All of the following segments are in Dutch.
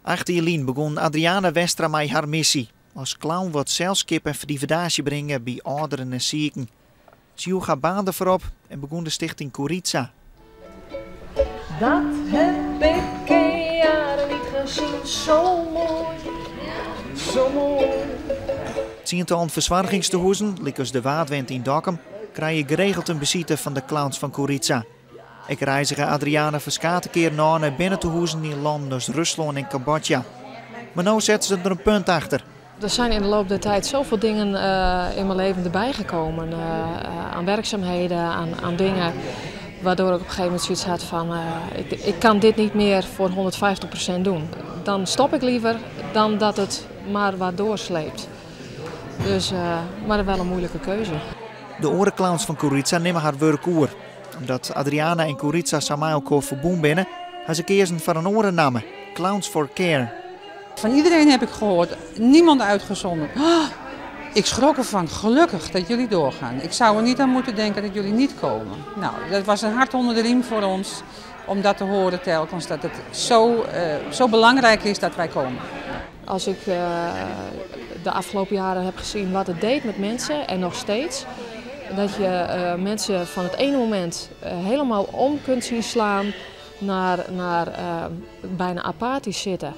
18 begon Adriana Westra met haar missie. Als clown wordt zelfskip en verdievendaasje brengen bij ouderen en zieken. Ze joeg haar baan ervoor op en begon de stichting Koritsa. Dat heb ik in jaren niet gezien, zo mooi, zo mooi. Het tiental verzorgingstehuizen, zoals de Waadwind in Dokkum, krijgen geregeld een bezoek van de clowns van Koritsa. Ik reizige Adriana verschillende keer naar binnentehuizen in landen als Rusland en Cambodja. Maar nu zetten ze er een punt achter. Er zijn in de loop der tijd zoveel dingen in mijn leven erbij gekomen. Aan werkzaamheden, aan dingen. Waardoor ik op een gegeven moment zoiets had van, ik kan dit niet meer voor 150% doen. Dan stop ik liever dan dat het maar wat doorsleept. Dus, maar dat is wel een moeilijke keuze. De orenclowns van Koritsa nemen haar werk oer. Omdat Adriana en Koritsa samen elkaar verbonden binnen, hebben ze kiezen voor een orennaam, Clowns for Care. Van iedereen heb ik gehoord, niemand uitgezonderd. Oh, ik schrok ervan, gelukkig dat jullie doorgaan. Ik zou er niet aan moeten denken dat jullie niet komen. Nou, dat was een hart onder de riem voor ons, om dat te horen telkens, dat het zo belangrijk is dat wij komen. Als ik de afgelopen jaren heb gezien wat het deed met mensen en nog steeds, dat je mensen van het ene moment helemaal om kunt zien slaan naar bijna apathisch zitten.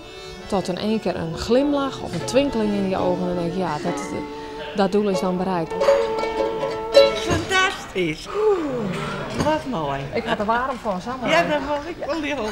Tot in één keer een glimlach of een twinkeling in je ogen en dan denk je, ja, dat doel is dan bereikt. Fantastisch. Wat mooi. Ik had er warm van, samen. Ja, dat was ik wel heel.